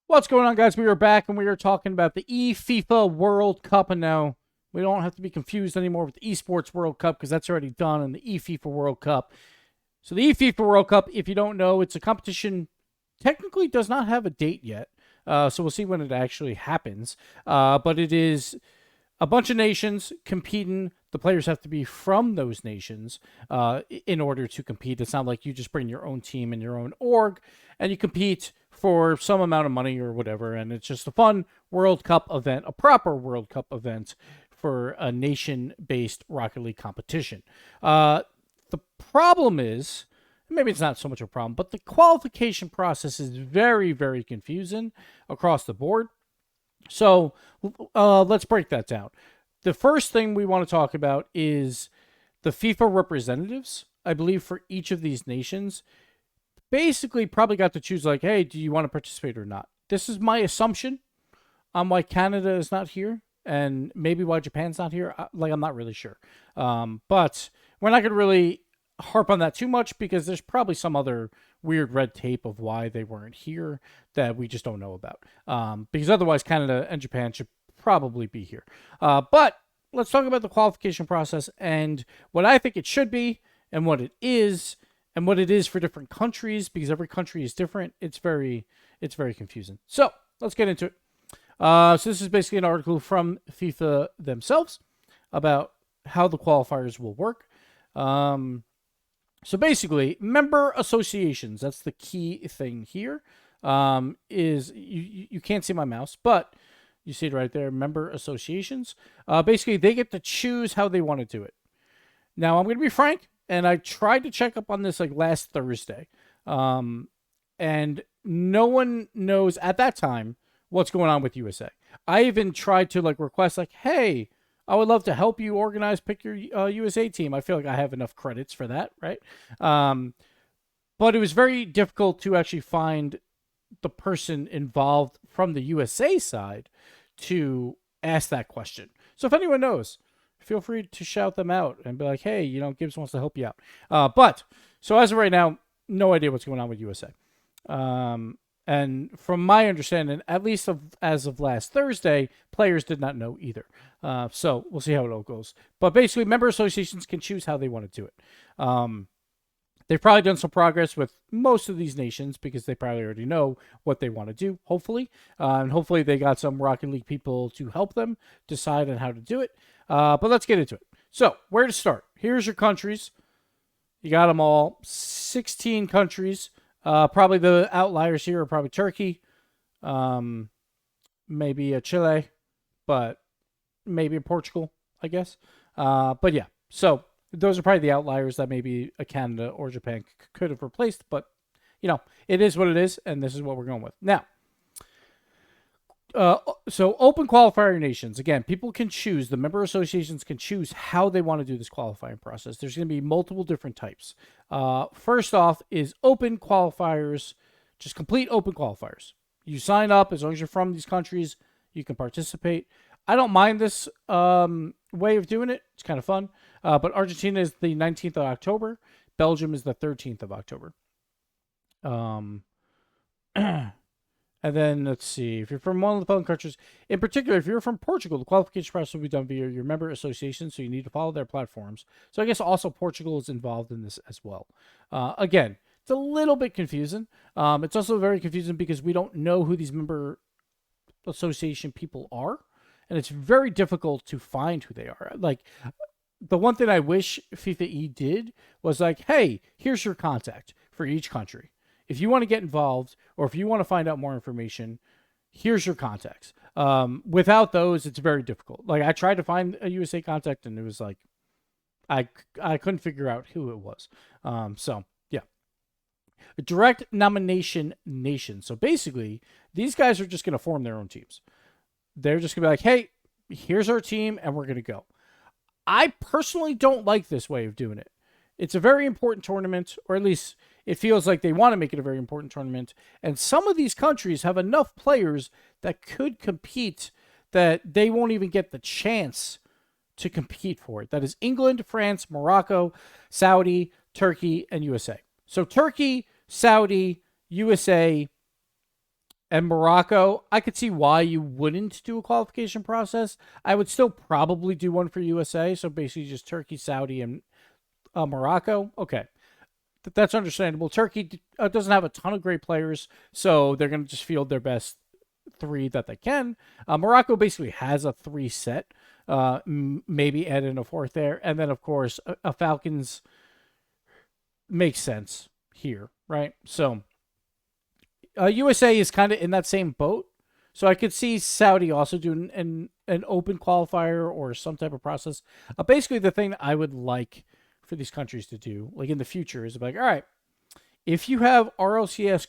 What's going on, guys? We are back and we are talking about the FIFA World Cup. And now we don't have to be confused anymore with the Esports World Cup because that's already done in the FIFA World Cup. So, the FIFA World Cup, if you don't know, it's a competition, technically does not have a date yet. So, we'll see when it actually happens. But it is a bunch of nations competing. The players have to be from those nations in order to compete. It's not like you just bring your own team and your own org and you compete for some amount of money or whatever. And it's just a fun World Cup event, a proper World Cup event for a nation-based Rocket League competition. The problem is, maybe it's not so much a problem, but the qualification process is very, very confusing across the board. So let's break that down. The first thing we want to talk about is the FIFA representatives. I believe for each of these nations, basically probably got to choose like, hey, do you want to participate or not? This is my assumption on why Canada is not here and maybe why Japan's not here. I'm not really sure. But we're not going to really harp on that too much because there's probably some other weird red tape of why they weren't here that we just don't know about. Because otherwise, Canada and Japan should probably be here. But let's talk about the qualification process and what I think it should be and what it is and what it is for different countries because every country is different. It's very confusing. So let's get into it. So this is basically an article from FIFA themselves about how the qualifiers will work. So basically, member associations, that's the key thing here. Is you can't see my mouse, but you see it right there, member associations. Basically, they get to choose how they want to do it. Now, I'm going to be frank, and I tried to check up on this like last Thursday. And no one knows at that time what's going on with USA. I even tried to like request like, hey, I would love to help you organize, pick your USA team. I feel like I have enough credits for that, right? But it was very difficult to actually find the person involved from the USA side to ask that question. So if anyone knows, feel free to shout them out and be like, hey, Gibbs wants to help you out. But so as of right now, no idea what's going on with USA. And from my understanding, at least as of last Thursday, players did not know either. So we'll see how it all goes. But basically, member associations can choose how they want to do it. They've probably done some progress with most of these nations because they probably already know what they want to do, hopefully. And hopefully they got some Rocket League people to help them decide on how to do it. But let's get into it. So where to start? Here's your countries. You got them all. 16 countries. Probably the outliers here are probably Turkey, maybe Chile, but maybe Portugal, I guess. But yeah, so those are probably the outliers that maybe a Canada or Japan could have replaced. But, it is what it is, and this is what we're going with. Now, so open qualifier nations. Again, people can choose. The member associations can choose how they want to do this qualifying process. There's going to be multiple different types. First off is open qualifiers, just complete open qualifiers. You sign up as long as you're from these countries, you can participate. I don't mind this way of doing it. It's kind of fun. But Argentina is the 19th of October. Belgium is the 13th of October. And then let's see, if you're from one of the following countries, in particular, if you're from Portugal, the qualification process will be done via your member association, so you need to follow their platforms. So I guess also Portugal is involved in this as well. Again, it's a little bit confusing. It's also very confusing because we don't know who these member association people are, and it's very difficult to find who they are. Like, the one thing I wish FIFAe did was like, hey, here's your contact for each country. If you want to get involved or if you want to find out more information, here's your contacts. Without those, it's very difficult. Like, I tried to find a USA contact and it was like, I couldn't figure out who it was. So, yeah. A direct nomination nation. So basically, these guys are just going to form their own teams. They're just going to be like, hey, here's our team and we're going to go. I personally don't like this way of doing it. It's a very important tournament, or at least it feels like they want to make it a very important tournament. And some of these countries have enough players that could compete that they won't even get the chance to compete for it. That is England, France, Morocco, Saudi, Turkey, and USA. So Turkey, Saudi, USA, And Morocco, I could see why you wouldn't do a qualification process. I would still probably do one for USA. So basically just Turkey, Saudi, and Morocco. Okay. That's understandable. Turkey doesn't have a ton of great players, so they're going to just field their best three that they can. Morocco basically has a three set, maybe add in a fourth there. And then, of course, a Falcons makes sense here, right? So USA is kind of in that same boat. So I could see Saudi also doing an open qualifier or some type of process. Basically, the thing that I would like for these countries to do, like in the future, is like, all right, if you have RLCS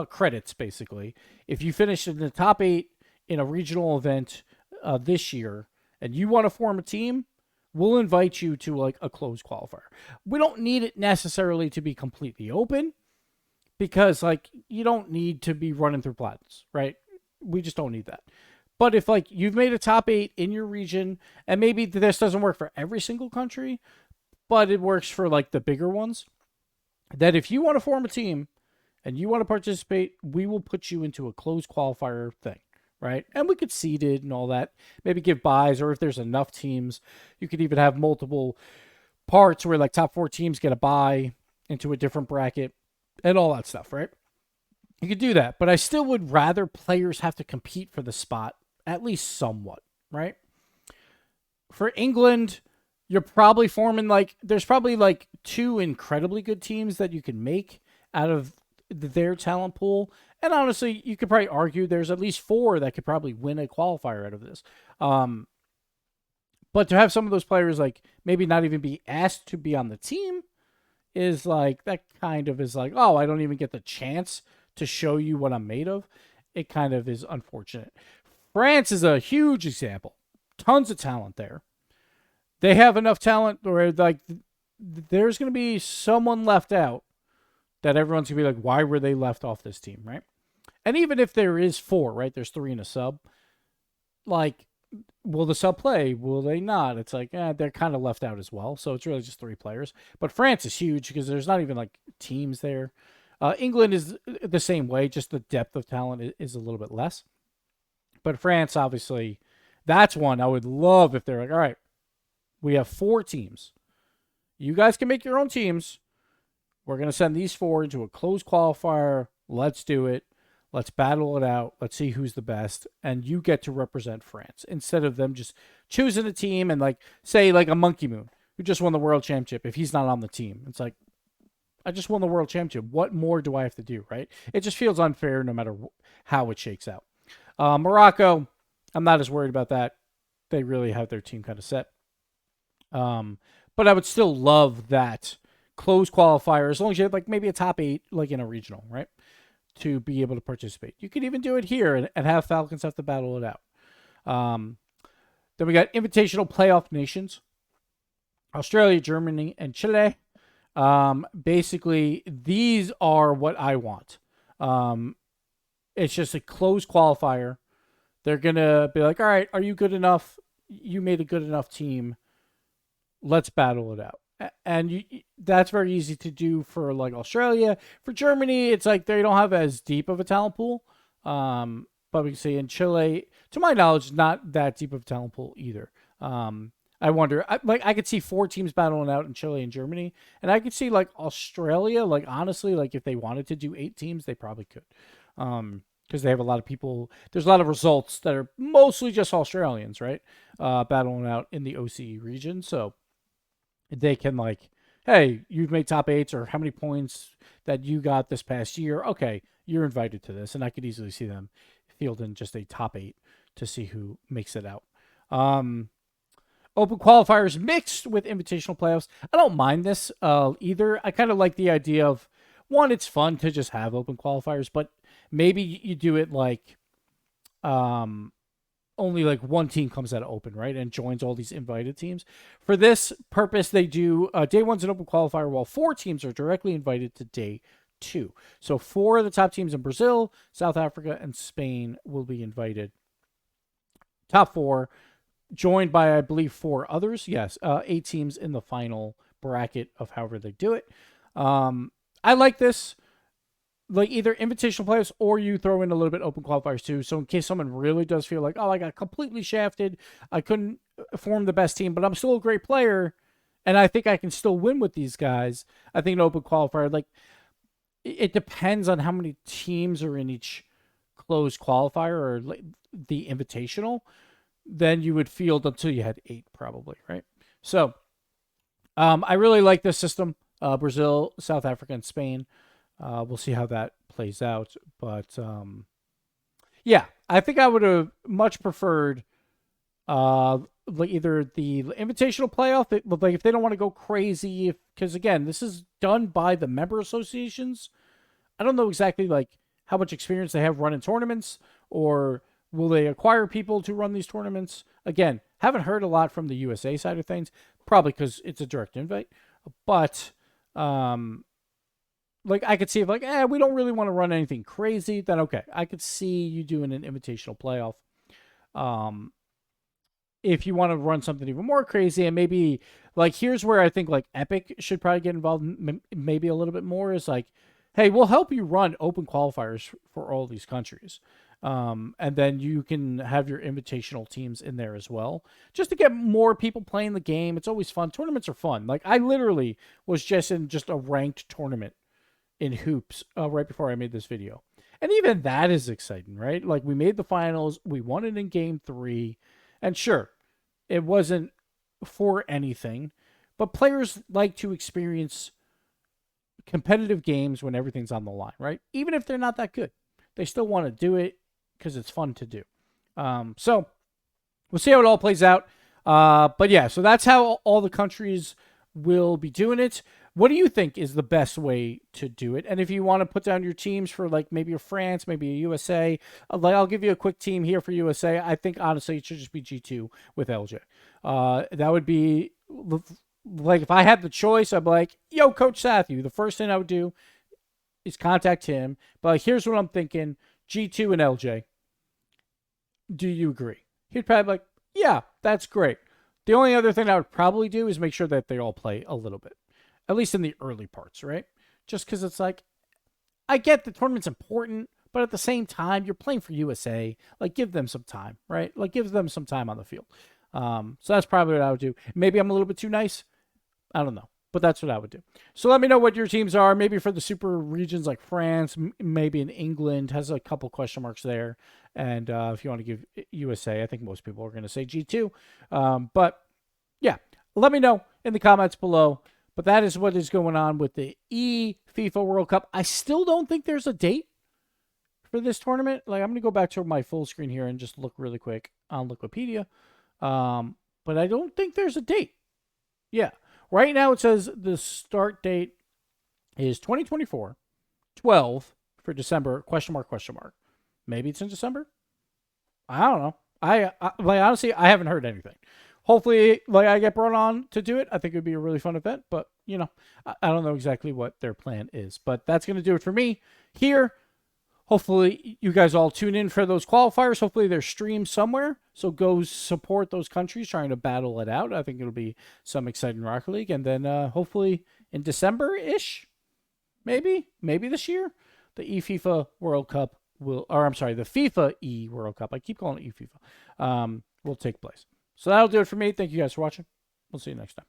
credits, basically, if you finish in the top 8 in a regional event this year and you want to form a team, we'll invite you to like a closed qualifier. We don't need it necessarily to be completely open because like you don't need to be running through platins, right? We just don't need that. But if like you've made a top 8 in your region and maybe this doesn't work for every single country, but it works for like the bigger ones, that if you want to form a team and you want to participate, we will put you into a closed qualifier thing, right? And we could seed it and all that. Maybe give buys, or if there's enough teams, you could even have multiple parts where like top 4 teams get a buy into a different bracket and all that stuff, right? You could do that, but I still would rather players have to compete for the spot, at least somewhat, right? For England, you're probably forming like, there's probably like 2 incredibly good teams that you can make out of their talent pool. And honestly, you could probably argue there's at least 4 that could probably win a qualifier out of this. But to have some of those players like maybe not even be asked to be on the team is like, that kind of is like, oh, I don't even get the chance to show you what I'm made of. It kind of is unfortunate. France is a huge example. Tons of talent there. They have enough talent where like there's going to be someone left out that everyone's going to be like, why were they left off this team, right? And even if there is 4, right, there's 3 in a sub, like, will the sub play? Will they not? It's like, they're kind of left out as well. So it's really just 3 players. But France is huge because there's not even like teams there. England is the same way, just the depth of talent is a little bit less. But France, obviously, that's one I would love if they're like, all right, we have 4 teams. You guys can make your own teams. We're going to send these 4 into a closed qualifier. Let's do it. Let's battle it out. Let's see who's the best. And you get to represent France instead of them just choosing a team and like, say like a Monkey Moon who just won the world championship. If he's not on the team, it's like, I just won the world championship. What more do I have to do, right? It just feels unfair no matter how it shakes out. Morocco, I'm not as worried about that. They really have their team kind of set. But I would still love that close qualifier as long as you have like maybe a top 8, like in a regional, right? To be able to participate. You could even do it here and have Falcons have to battle it out. Then we got invitational playoff nations. Australia, Germany, and Chile. Basically, these are what I want. It's just a closed qualifier. They're going to be like, all right, are you good enough? You made a good enough team. Let's battle it out. And that's very easy to do for like Australia. For Germany, it's like they don't have as deep of a talent pool. But we can see in Chile, to my knowledge, not that deep of a talent pool either. I wonder, I could see 4 teams battling out in Chile and Germany, and I could see like Australia, like honestly, like if they wanted to do 8 teams, they probably could, because they have a lot of people. There's a lot of results that are mostly just Australians, right, battling out in the OCE region, so they can like, hey, you've made top 8s, or how many points that you got this past year? Okay, you're invited to this, and I could easily see them fielding just a top 8 to see who makes it out. Open qualifiers mixed with invitational playoffs. I don't mind this either. I kind of like the idea of, one, it's fun to just have open qualifiers, but maybe you do it like only like 1 team comes out of open, right, and joins all these invited teams. For this purpose, they do day 1's an open qualifier, while 4 teams are directly invited to day 2. So 4 of the top teams in Brazil, South Africa, and Spain will be invited. Top 4 joined by, I believe, 4 others. Yes, 8 teams in the final bracket of however they do it. I like this. like either invitational playoffs or you throw in a little bit open qualifiers too. So in case someone really does feel like, oh, I got completely shafted, I couldn't form the best team, but I'm still a great player, and I think I can still win with these guys. I think an open qualifier, like it depends on how many teams are in each closed qualifier or like the invitational. Then you would field until you had 8, probably, right? So I really like this system. Brazil, South Africa, and Spain. We'll see how that plays out. But yeah, I think I would have much preferred like either the invitational playoff, like if they don't want to go crazy, because again, this is done by the member associations. I don't know exactly like how much experience they have running tournaments, or will they acquire people to run these tournaments? Again, haven't heard a lot from the USA side of things, probably because it's a direct invite. But like I could see if like, we don't really want to run anything crazy, then okay, I could see you doing an invitational playoff. If you want to run something even more crazy, and maybe like here's where I think like Epic should probably get involved maybe a little bit more, is like, hey, we'll help you run open qualifiers for all these countries. And then you can have your invitational teams in there as well, just to get more people playing the game. It's always fun. Tournaments are fun. Like I literally was just in just a ranked tournament in hoops right before I made this video. And even that is exciting, right? Like we made the finals, we won it in game 3. And sure, it wasn't for anything, but players like to experience competitive games when everything's on the line, right? Even if they're not that good, they still want to do it because it's fun to do. So we'll see how it all plays out. But yeah, so that's how all the countries will be doing it. What do you think is the best way to do it? And if you want to put down your teams for like maybe a France, maybe a USA, like I'll give you a quick team here for USA. I think honestly it should just be G2 with LJ. That would be like if I had the choice, I'd be like, yo, Coach Sathu, the first thing I would do is contact him. But like, here's what I'm thinking: G2 and LJ. Do you agree? He'd probably be like, yeah, that's great. The only other thing I would probably do is make sure that they all play a little bit, at least in the early parts, right? Just because it's like, I get the tournament's important, but at the same time, you're playing for USA. Like, give them some time, right? Like, give them some time on the field. So that's probably what I would do. Maybe I'm a little bit too nice. I don't know, but that's what I would do. So let me know what your teams are. Maybe for the super regions like France, maybe in England, has a couple question marks there. And if you want to give USA, I think most people are going to say G2. But yeah, let me know in the comments below. But that is what is going on with the FIFA World Cup. I still don't think there's a date for this tournament. Like, I'm going to go back to my full screen here and just look really quick on Wikipedia. But I don't think there's a date. Yeah. Right now it says the start date is 2024, 12 for December, question mark, question mark. Maybe it's in December. I don't know. I like, honestly, I haven't heard anything. Hopefully, like, I get brought on to do it. I think it would be a really fun event, but you know, I don't know exactly what their plan is. But that's going to do it for me here. Hopefully, you guys all tune in for those qualifiers. Hopefully, they're streamed somewhere. So go support those countries trying to battle it out. I think it'll be some exciting Rocket League. And then hopefully in December-ish, maybe this year, the eFIFA World Cup will, or I'm sorry, the FIFA E World Cup, I keep calling it eFIFA, will take place. So that'll do it for me. Thank you guys for watching. We'll see you next time.